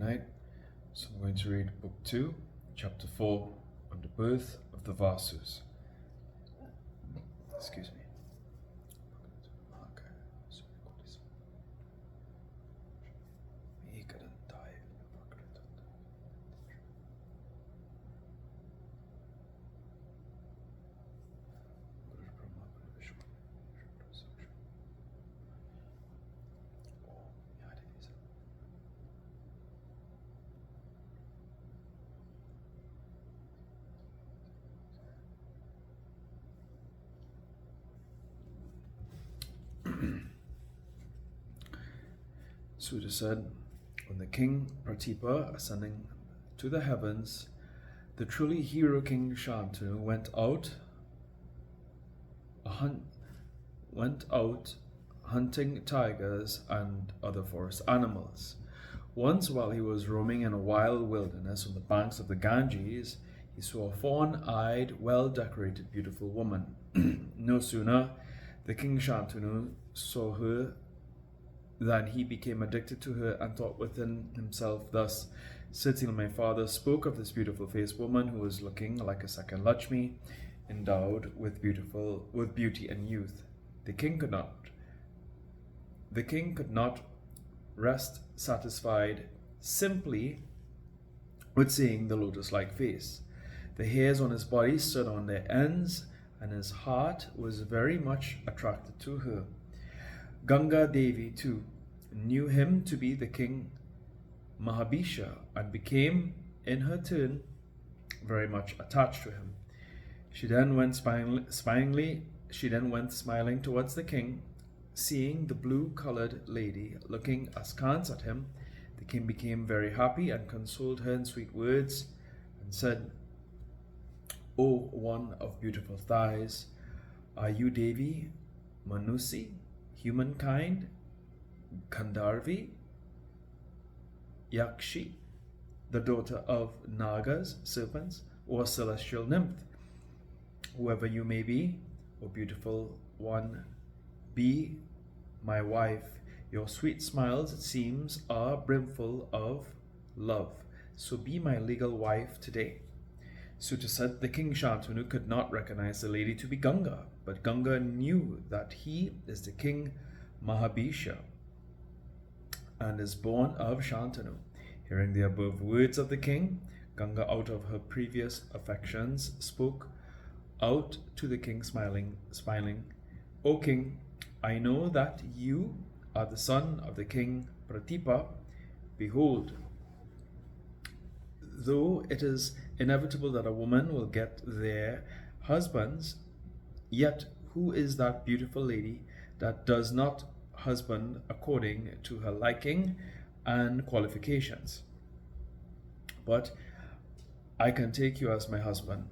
night. So I'm going to read Book 2, Chapter 4, on the birth of the Vasus. Excuse me. Suda said, when the king Pratipa ascending to the heavens, the truly hero King Shantanu went out hunting tigers and other forest animals. Once, while he was roaming in a wild wilderness on the banks of the Ganges, he saw a fawn-eyed, well-decorated, beautiful woman. No sooner the King Shantanu saw her than he became addicted to her and thought within himself thus, certainly my father spoke of this beautiful faced woman who was looking like a second Lakshmi, endowed with beauty and youth. The king could not rest satisfied simply with seeing the lotus-like face. The hairs on his body stood on their ends, and his heart was very much attracted to her. Ganga Devi too knew him to be the king Mahabisha and became, in her turn, very much attached to him. She then went smiling towards the king. Seeing the blue-colored lady looking askance at him, the king became very happy and consoled her in sweet words and said, O one of beautiful thighs, are you Devi, Manusi, humankind, Gandharvi, Yakshi, the daughter of Nagas, serpents, or celestial nymph? Whoever you may be, O beautiful one, be my wife. Your sweet smiles, it seems, are brimful of love. So be my legal wife today. Suta said the King Shantanu could not recognize the lady to be Ganga, but Ganga knew that he is the King Mahabisha and is born of Shantanu. Hearing the above words of the king, Ganga, out of her previous affections, spoke out to the king, smiling, O king, I know that you are the son of the king Pratipa. Behold, though it is inevitable that a woman will get their husbands, yet who is that beautiful lady that does not husband according to her liking and qualifications? But I can take you as my husband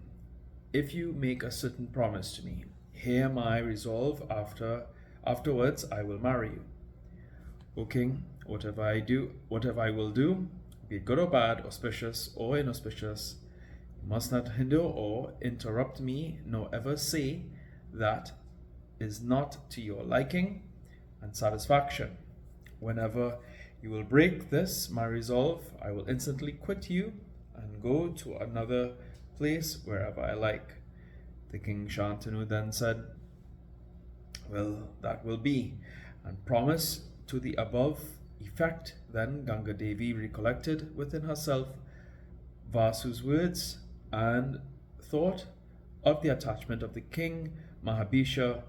if you make a certain promise to me. Hear my resolve. Afterwards I will marry you. O king, whatever I will do, be it good or bad, auspicious or inauspicious, you must not hinder or interrupt me, nor ever say that is not to your liking and satisfaction. Whenever you will break this, my resolve, I will instantly quit you and go to another place wherever I like. The King Shantanu then said, well, that will be, and promise to the above effect. Then Ganga Devi recollected within herself Vasu's words and thought of the attachment of the King Mahabisha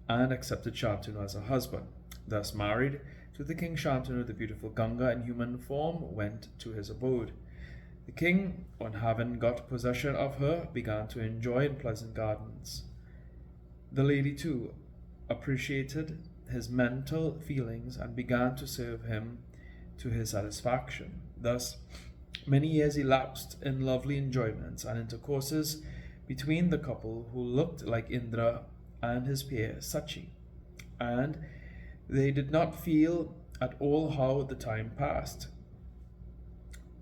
and accepted Shantanu as her husband. Thus married to the King Shantanu, the beautiful Ganga in human form went to his abode. The king, on having got possession of her, began to enjoy in pleasant gardens. The lady too appreciated his mental feelings and began to serve him to his satisfaction. Thus many years elapsed in lovely enjoyments and intercourses between the couple, who looked like Indra and his peer Sachi, and they did not feel at all how the time passed.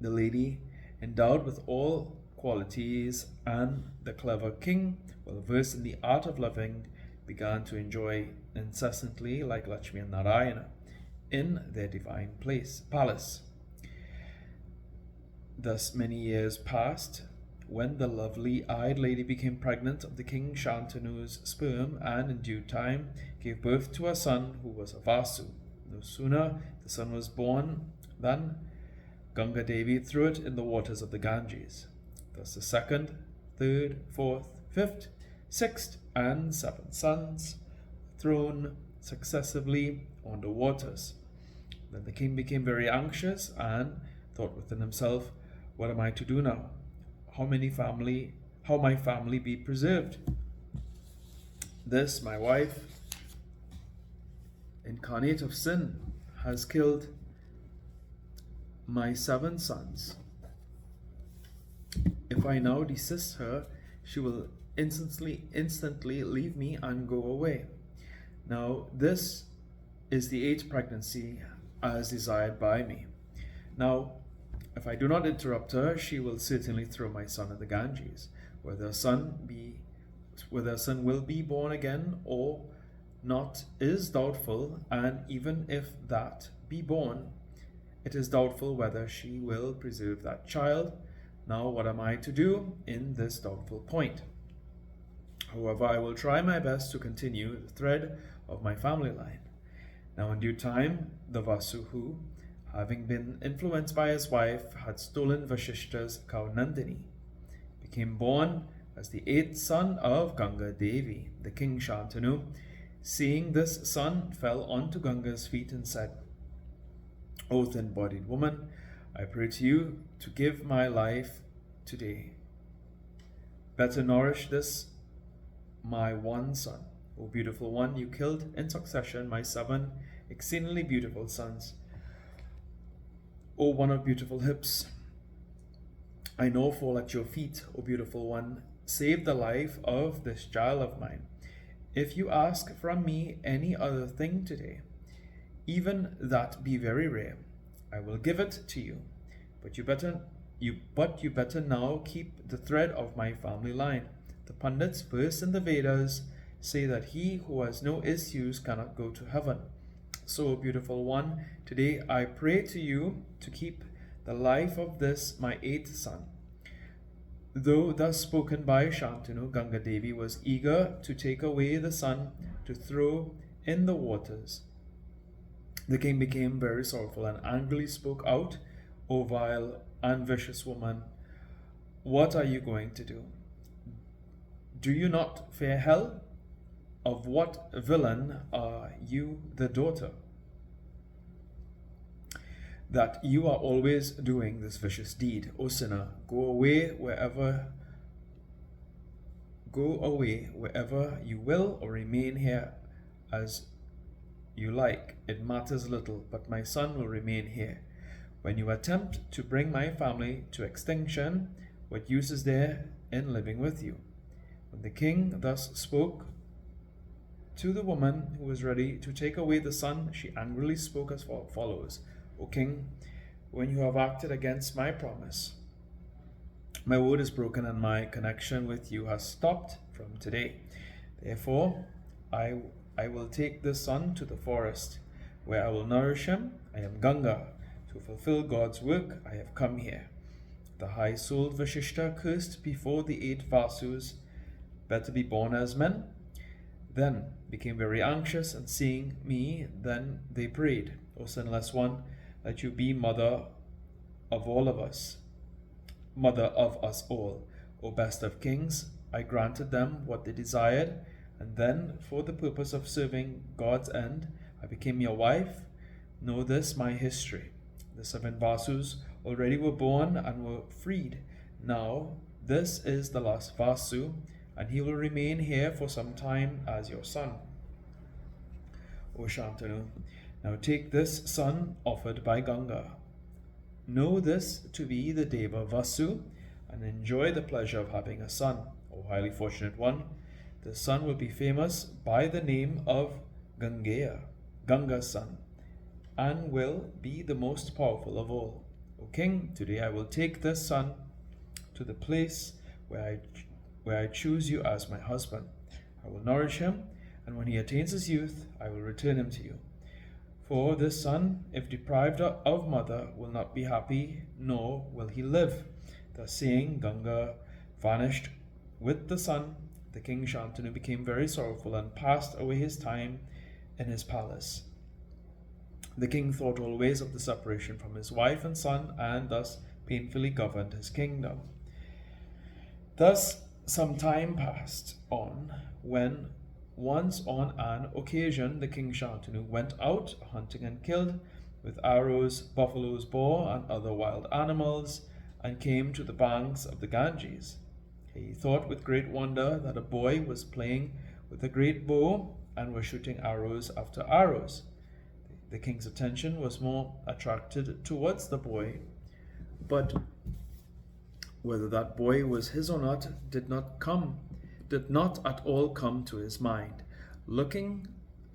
The lady, endowed with all qualities, and the clever king, well versed in the art of loving, began to enjoy incessantly like Lakshmi and Narayana. in their divine palace. Thus many years passed, when the lovely-eyed lady became pregnant of the king Shantanu's sperm, and in due time gave birth to a son who was a Vasu. No sooner the son was born than Ganga Devi threw it in the waters of the Ganges. Thus the second, third, fourth, fifth, sixth, and seventh sons were thrown successively on the waters. Then the king became very anxious and thought within himself, "What am I to do now? How my family be preserved? This, my wife, incarnate of sin, has killed my 7 sons. If I now desist her, she will instantly leave me and go away. Now this is the 8th pregnancy as desired by me. Now, if I do not interrupt her, she will certainly throw my son in the Ganges, whether a son will be born again or not is doubtful, and even if that be born, it is doubtful whether she will preserve that child. Now what am I to do in this doubtful point? However, I will try my best to continue the thread of my family line." Now in due time, the Vasu who, having been influenced by his wife, had stolen Vashishta's cow Nandini, became born as the 8th son of Ganga Devi. The king Shantanu, seeing this son, fell onto Ganga's feet and said, "O thin-bodied woman, I pray to you to give my life today. Better nourish this my one son. O beautiful one, you killed in succession my 7 exceedingly beautiful sons. O one of beautiful hips, I now fall at your feet. O beautiful one, save the life of this child of mine. If you ask from me any other thing today, even that be very rare, I will give it to you. But you better now keep the thread of my family line. The pundits versed in the Vedas say that he who has no issues cannot go to heaven. So, beautiful one, today I pray to you to keep the life of this my 8th son." Though thus spoken by Shantanu, Ganga Devi was eager to take away the son to throw in the waters. The king became very sorrowful and angrily spoke out, "O vile and vicious woman, what are you going to do? Do you not fear hell? Of what villain are you the daughter, that you are always doing this vicious deed? O sinner, go away wherever you will, or remain here as you like. It matters little, but my son will remain here. When you attempt to bring my family to extinction, what use is there in living with you?" When the king thus spoke to the woman who was ready to take away the son, she angrily spoke as follows: "O king, when you have acted against my promise, my word is broken and my connection with you has stopped from today. Therefore, I will take this son to the forest, where I will nourish him. I am Ganga. To fulfill God's work, I have come here." The high-souled Vashishta cursed before the 8 Vasus, better be born as men, then became very anxious, and seeing me, then they prayed, "O sinless one, that you be mother of us all. O best of kings." I granted them what they desired, and then, for the purpose of serving God's end, I became your wife. Know this, my history. The 7 Vasus already were born and were freed. Now, this is the last Vasu, and he will remain here for some time as your son. O Shantanu, now take this son offered by Ganga. Know this to be the Deva Vasu, and enjoy the pleasure of having a son. O highly fortunate one, the son will be famous by the name of Ganga's son, and will be the most powerful of all. O king, today I will take this son to the place where I choose you as my husband. I will nourish him, and when he attains his youth, I will return him to you. For this son, if deprived of mother, will not be happy, nor will he live. Thus saying, Ganga vanished with the sun. The king Shantanu became very sorrowful and passed away his time in his palace. The king thought always of the separation from his wife and son, and thus painfully governed his kingdom. Thus some time passed on, when once on an occasion the king Shantanu went out hunting and killed with arrows buffaloes, boar, and other wild animals, and came to the banks of the Ganges. He thought with great wonder that a boy was playing with a great bow and was shooting arrows after arrows. The king's attention was more attracted towards the boy, but whether that boy was his or not did not at all come to his mind. Looking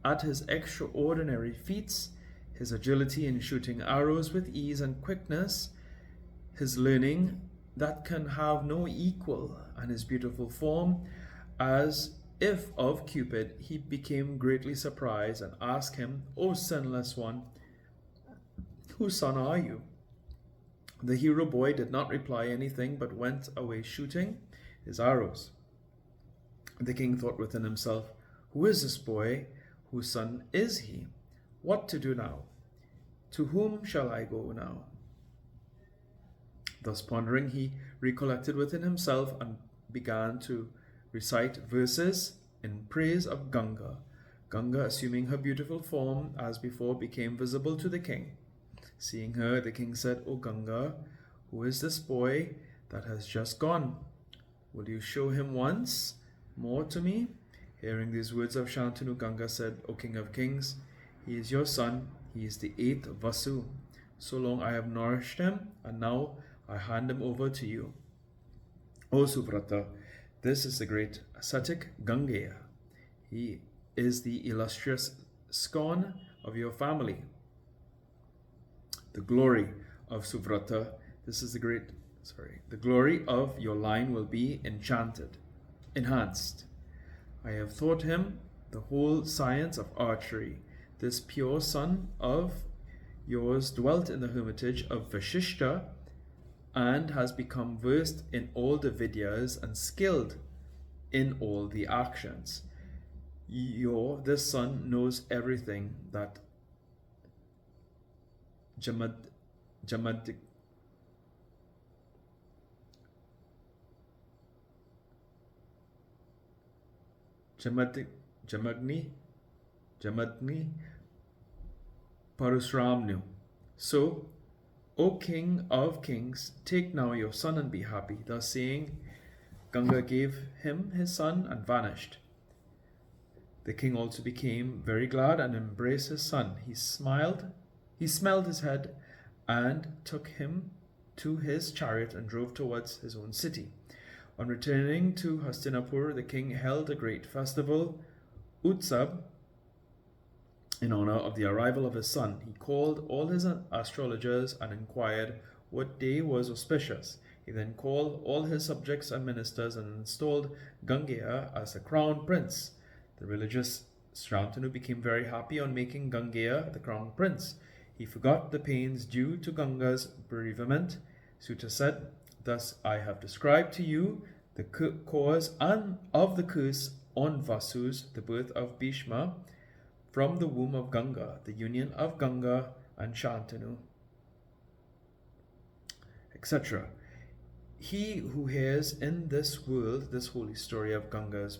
at his extraordinary feats, his agility in shooting arrows with ease and quickness, his learning that can have no equal, and his beautiful form, as if of Cupid, he became greatly surprised and asked him, O sinless one, whose son are you? The hero boy did not reply anything, but went away shooting his arrows. The king thought within himself, who is this boy? Whose son is he? What to do now? To whom shall I go now? Thus pondering, he recollected within himself and began to recite verses in praise of Ganga. Ganga, assuming her beautiful form as before, became visible to the king. Seeing her, the king said, O Ganga, who is this boy that has just gone? Will you show him once more to me? Hearing these words of Shantanu, Ganga said, O king of kings, he is your son, he is the 8th Vasu. So long I have nourished him, and now I hand him over to you. O Suvrata, this is the great ascetic Gangeya. He is the illustrious scorn of your family. The glory of Suvrata, the glory of your line will be enhanced. I have taught him the whole science of archery. This pure son of yours dwelt in the hermitage of Vashishta and has become versed in all the vidyas and skilled in all the actions. This son knows everything that Jamagni Parasram knew. So, O king of kings, take now your son and be happy. Thus saying, Ganga gave him his son and vanished. The king also became very glad and embraced his son. He smelled his head and took him to his chariot and drove towards his own city. On returning to Hastinapur, the king held a great festival, Utsab, in honor of the arrival of his son. He called all his astrologers and inquired what day was auspicious. He then called all his subjects and ministers and installed Gangeya as the crown prince. The religious Shantanu became very happy on making Gangeya the crown prince. He forgot the pains due to Ganga's bereavement. Sutta said, Thus I have described to you the cause of the curse on Vasus, the birth of Bhishma, from the womb of Ganga, the union of Ganga and Shantanu, etc. He who hears in this world this holy story of Ganga's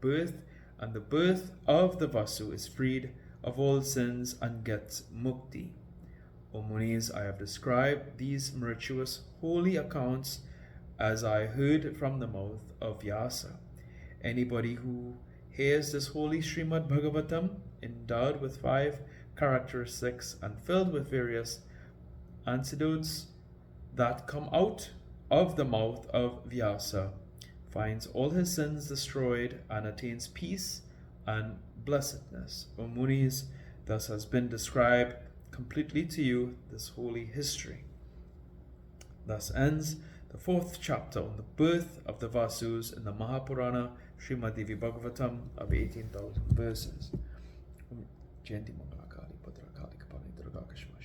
birth and the birth of the Vasu is freed of all sins and gets mukti. O Munis, I have described these miraculous holy accounts as I heard from the mouth of Vyasa. Anybody who hears this holy Srimad Bhagavatam, endowed with 5 characteristics and filled with various antidotes that come out of the mouth of Vyasa, finds all his sins destroyed and attains peace and blessedness. O Munis, thus has been described completely to you this holy history. Thus ends the 4th chapter on the birth of the Vasus in the Mahapurana Srimad Devi Bhagavatam of 18,000 verses. Jayanti Mangalakali. Bhagavatam.